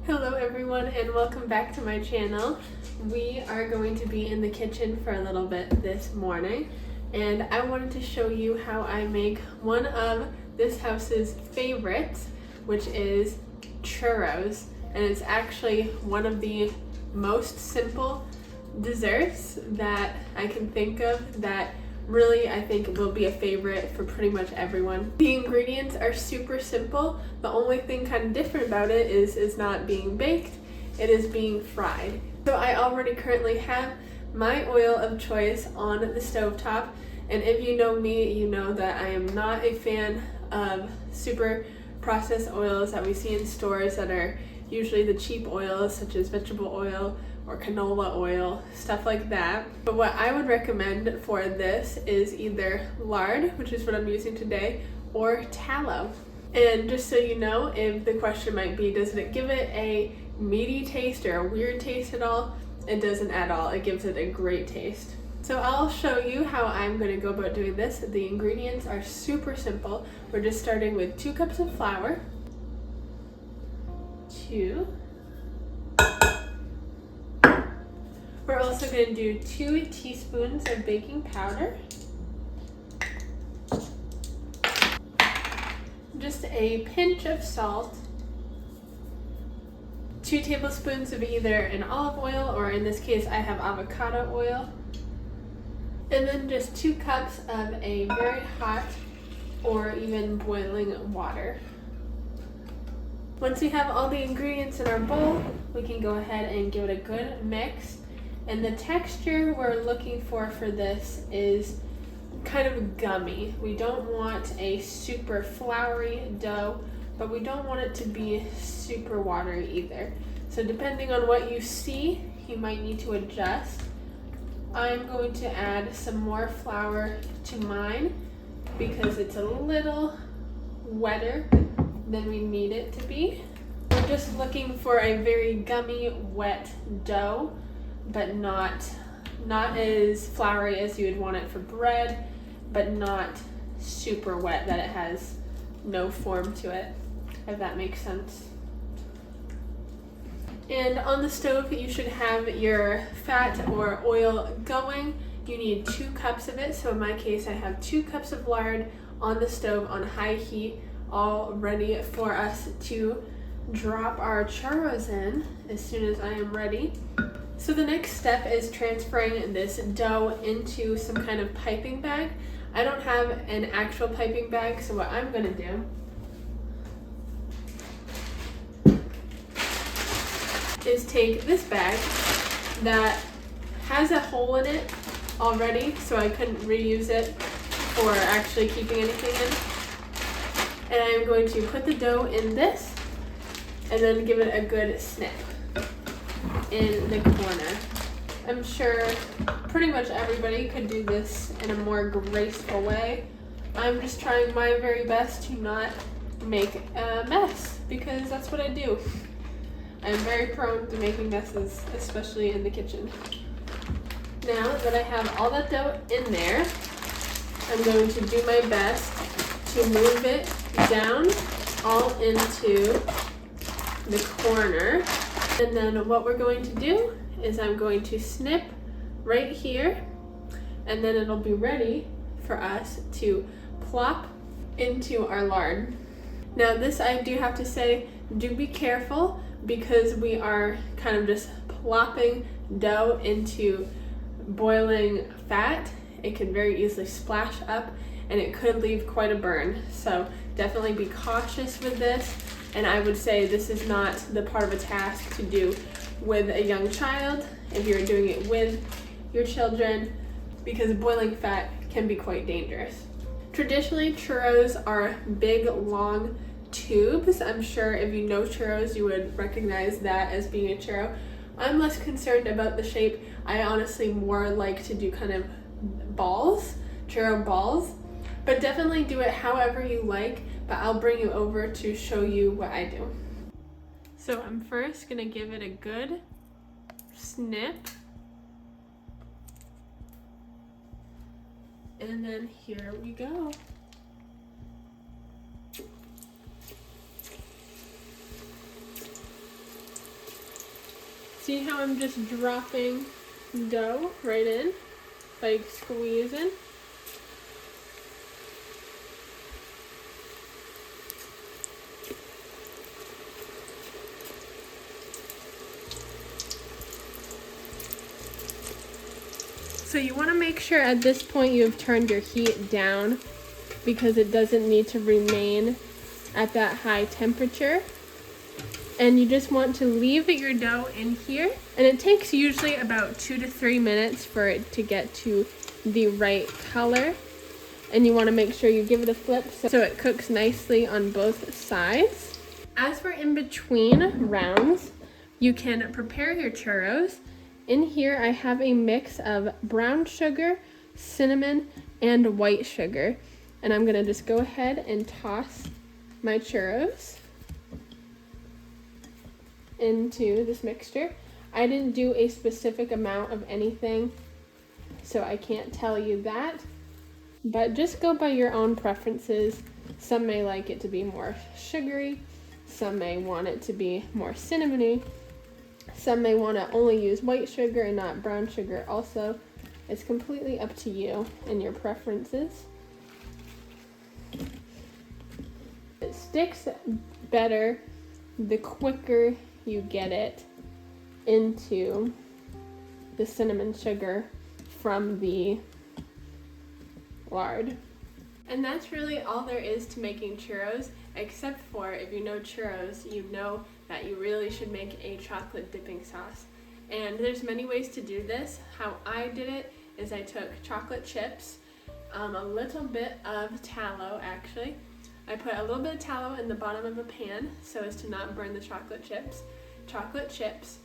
Hello everyone and welcome back to my channel. We are going to be in the kitchen for a little bit this morning and I wanted to show you how I make one of this house's favorites, which is churros. And it's actually one of the most simple desserts that I can think of that really I think will be a favorite for pretty much everyone. The ingredients are super simple. The only thing kind of different about it is it's not being baked, it is being fried. So I already currently have my oil of choice on the stovetop, and if you know me, you know that I am not a fan of super processed oils that we see in stores that are usually the cheap oils such as vegetable oil or canola oil, stuff like that. But what I would recommend for this is either lard, which is what I'm using today, or tallow. And just so you know, if the question might be, does it give it a meaty taste or a weird taste at all? It doesn't at all. It gives it a great taste. So I'll show you how I'm going to go about doing this. The ingredients are super simple. We're just starting with 2 cups of flour, 2. We're also going to do 2 teaspoons of baking powder, just a pinch of salt, 2 tablespoons of either an olive oil or in this case I have avocado oil, and then just 2 cups of a very hot or even boiling water. Once we have all the ingredients in our bowl, we can go ahead and give it a good mix. And the texture we're looking for this is kind of gummy. We don't want a super floury dough, but we don't want it to be super watery either. So depending on what you see, you might need to adjust. I'm going to add some more flour to mine because it's a little wetter than we need it to be. We're just looking for a very gummy, wet dough, but not as floury as you would want it for bread, but not super wet that it has no form to it, if that makes sense. And on the stove, you should have your fat or oil going. You need 2 cups of it. So in my case, I have 2 cups of lard on the stove on high heat, all ready for us to drop our churros in as soon as I am ready. So the next step is transferring this dough into some kind of piping bag. I don't have an actual piping bag, so what I'm gonna do is take this bag that has a hole in it already, so I couldn't reuse it for actually keeping anything in. And I'm going to put the dough in this and then give it a good snip in the corner. I'm sure pretty much everybody could do this in a more graceful way. I'm just trying my very best to not make a mess because that's what I do. I'm very prone to making messes, especially in the kitchen. Now that I have all that dough in there, I'm going to do my best to move it down all into the corner. And then what we're going to do is I'm going to snip right here, and then it'll be ready for us to plop into our lard. Now this, I do have to say, do be careful because we are kind of just plopping dough into boiling fat. It can very easily splash up and it could leave quite a burn. So definitely be cautious with this. And I would say this is not the part of a task to do with a young child if you're doing it with your children, because boiling fat can be quite dangerous. Traditionally, churros are big, long tubes. I'm sure if you know churros, you would recognize that as being a churro. I'm less concerned about the shape. I honestly more like to do kind of balls, churro balls, but definitely do it however you like. But I'll bring you over to show you what I do. So I'm first gonna give it a good snip. And then here we go. See how I'm just dropping dough right in, like squeezing? So you want to make sure at this point you have turned your heat down because it doesn't need to remain at that high temperature. And you just want to leave your dough in here. And it takes usually about 2 to 3 minutes for it to get to the right color. And you want to make sure you give it a flip so it cooks nicely on both sides. As for in between rounds, you can prepare your churros. In here I have a mix of brown sugar, cinnamon, and white sugar. And I'm gonna just go ahead and toss my churros into this mixture. I didn't do a specific amount of anything, so I can't tell you that. But just go by your own preferences. Some may like it to be more sugary, some may want it to be more cinnamony. Some may want to only use white sugar and not brown sugar also. It's completely up to you and your preferences. It sticks better the quicker you get it into the cinnamon sugar from the lard. And that's really all there is to making churros, except for if you know churros, you know that you really should make a chocolate dipping sauce. And there's many ways to do this. How I did it is I took chocolate chips, a little bit of tallow actually. I put a little bit of tallow in the bottom of a pan so as to not burn the chocolate chips.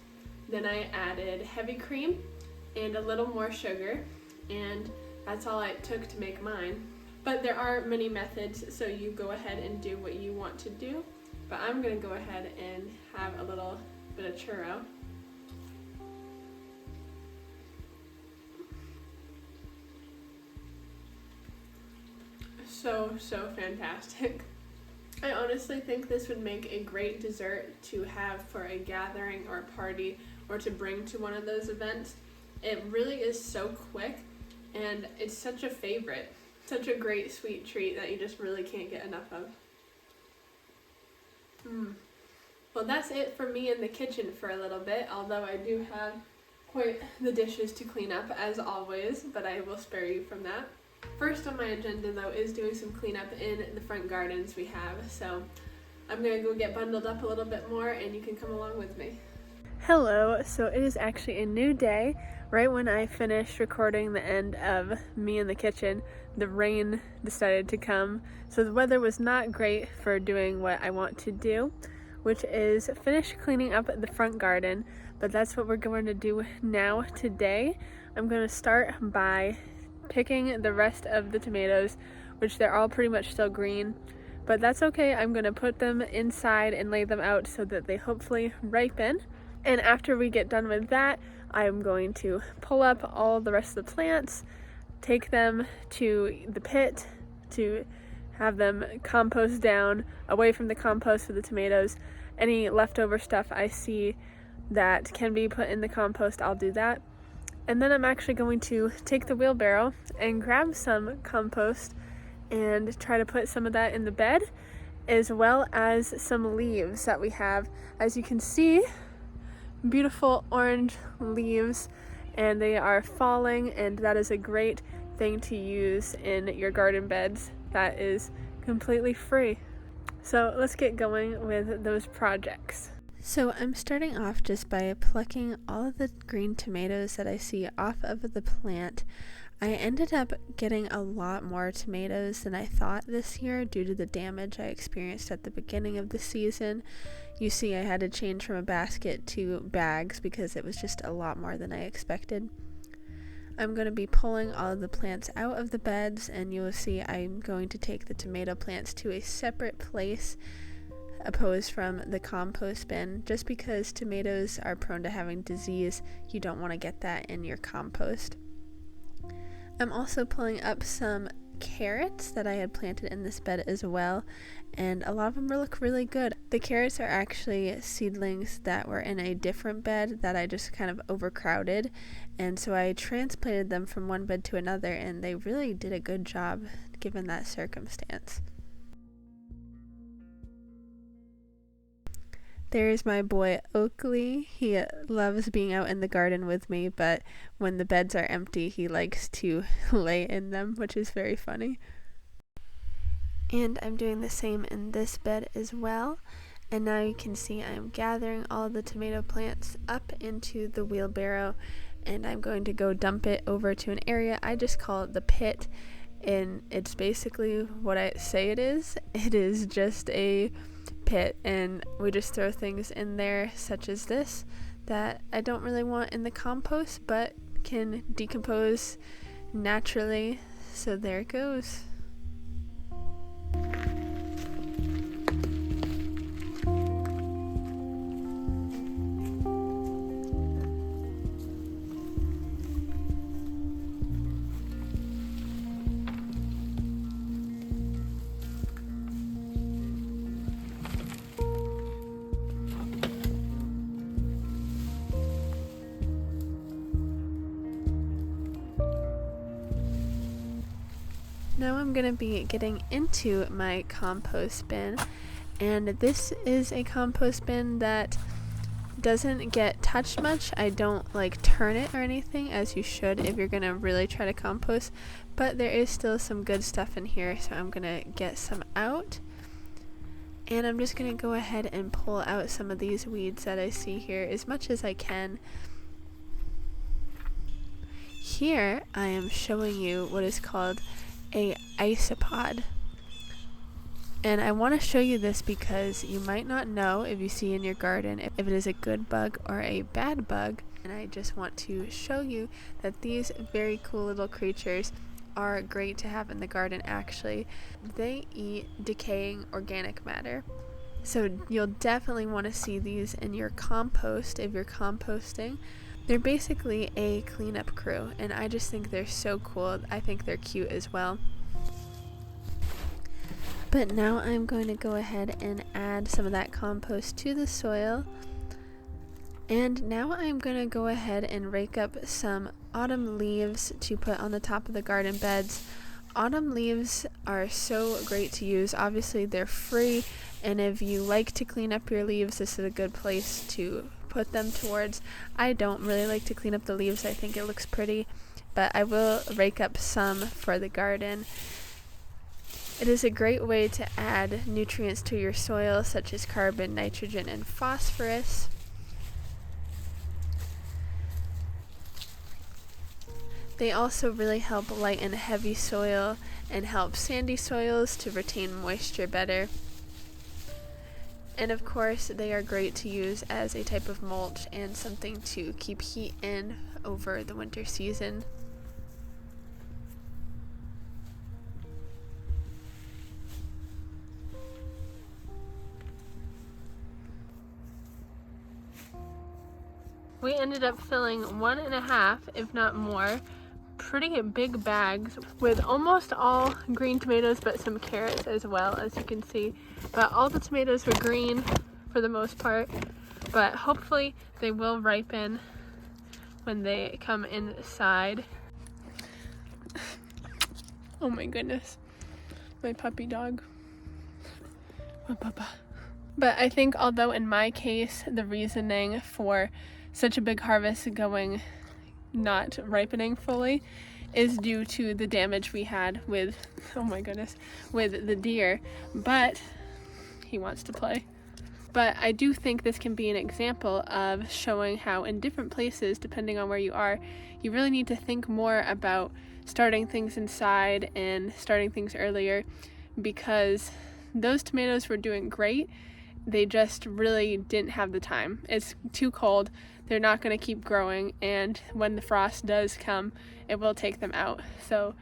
Then I added heavy cream and a little more sugar, and that's all it took to make mine. But there are many methods, so you go ahead and do what you want to do. But I'm gonna go ahead and have a little bit of churro. So fantastic. I honestly think this would make a great dessert to have for a gathering or a party or to bring to one of those events. It really is so quick and it's such a favorite. Such a great sweet treat that you just really can't get enough of. Well, that's it for me in the kitchen for a little bit, although I do have quite the dishes to clean up as always, but I will spare you from that. First on my agenda though is doing some cleanup in the front gardens we have, so I'm gonna go get bundled up a little bit more and you can come along with me. Hello, so it is actually a new day. Right when I finished recording the end of me in the kitchen, the rain decided to come, so the weather was not great for doing what I want to do, which is finish cleaning up the front garden, but that's what we're going to do now today. I'm going to start by picking the rest of the tomatoes, which they're all pretty much still green, but that's okay. I'm going to put them inside and lay them out so that they hopefully ripen. And after we get done with that, I'm going to pull up all the rest of the plants, take them to the pit to have them compost down away from the compost for the tomatoes. Any leftover stuff I see that can be put in the compost, I'll do that. And then I'm actually going to take the wheelbarrow and grab some compost and try to put some of that in the bed, as well as some leaves that we have. As you can see, beautiful orange leaves, and they are falling, and that is a great thing to use in your garden beds that is completely free. So let's get going with those projects. So I'm starting off just by plucking all of the green tomatoes that I see off of the plant. I ended up getting a lot more tomatoes than I thought this year due to the damage I experienced at the beginning of the season. You see, I had to change from a basket to bags because it was just a lot more than I expected. I'm going to be pulling all of the plants out of the beds, and you will see I'm going to take the tomato plants to a separate place opposed from the compost bin, just because tomatoes are prone to having disease. You don't want to get that in your compost. I'm also pulling up some carrots that I had planted in this bed as well, and a lot of them look really good. The carrots are actually seedlings that were in a different bed that I just kind of overcrowded, and so I transplanted them from one bed to another, and they really did a good job given that circumstance. There's my boy Oakley. He loves being out in the garden with me, but when the beds are empty, he likes to lay in them, which is very funny. And I'm doing the same in this bed as well. And now you can see I'm gathering all the tomato plants up into the wheelbarrow, and I'm going to go dump it over to an area. I just call it the pit, and it's basically what I say it is. It is just a pit, and we just throw things in there such as this that I don't really want in the compost but can decompose naturally. So there it goes. Now I'm going to be getting into my compost bin, and this is a compost bin that doesn't get touched much. I don't turn it or anything, as you should if you're going to really try to compost, but there is still some good stuff in here, so I'm going to get some out. And I'm just going to go ahead and pull out some of these weeds that I see here as much as I can. Here I am showing you what is called a isopod, and I want to show you this because you might not know if you see in your garden if it is a good bug or a bad bug, and I just want to show you that these very cool little creatures are great to have in the garden. Actually, they eat decaying organic matter, so you'll definitely want to see these in your compost if you're composting. They're basically a cleanup crew, and I just think they're so cool. I think they're cute as well. But now I'm going to go ahead and add some of that compost to the soil. And now I'm going to go ahead and rake up some autumn leaves to put on the top of the garden beds. Autumn leaves are so great to use. Obviously, they're free, and if you like to clean up your leaves, this is a good place to put them towards. I don't really like to clean up the leaves. I think it looks pretty, but I will rake up some for the garden. It is a great way to add nutrients to your soil, such as carbon, nitrogen, and phosphorus. They also really help lighten heavy soil and help sandy soils to retain moisture better. And of course, they are great to use as a type of mulch and something to keep heat in over the winter season. We ended up filling 1.5, if not more, pretty big bags with almost all green tomatoes, but some carrots as well, as you can see. But all the tomatoes were green for the most part, but hopefully they will ripen when they come inside. Oh my goodness, my puppy dog. Oh, Papa. But I think, although in my case the reasoning for such a big harvest going not ripening fully is due to the damage we had with, oh my goodness, with the deer, but he wants to play. But I do think this can be an example of showing how in different places, depending on where you are, you really need to think more about starting things inside and starting things earlier, because those tomatoes were doing great. They just really didn't have the time. It's too cold. They're not going to keep growing, and when the frost does come, it will take them out. So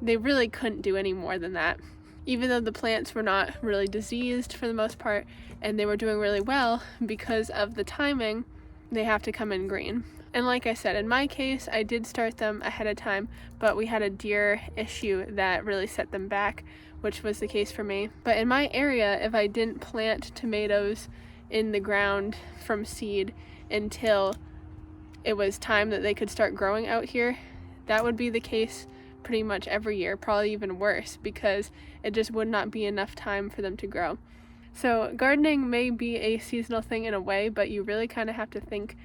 they really couldn't do any more than that. Even though the plants were not really diseased for the most part, and they were doing really well, because of the timing, they have to come in green. And like I said, in my case, I did start them ahead of time, but we had a deer issue that really set them back, which was the case for me. But in my area, if I didn't plant tomatoes in the ground from seed until it was time that they could start growing out here, that would be the case pretty much every year, probably even worse, because it just would not be enough time for them to grow. So gardening may be a seasonal thing in a way, but you really kind of have to think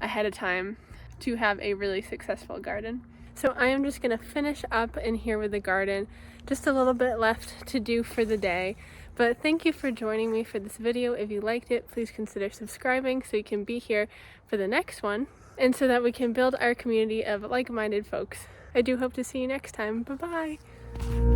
ahead of time to have a really successful garden. So I am just going to finish up in here with the garden. Just a little bit left to do for the day. But thank you for joining me for this video. If you liked it, please consider subscribing so you can be here for the next one, and so that we can build our community of like-minded folks. I do hope to see you next time. Bye-bye.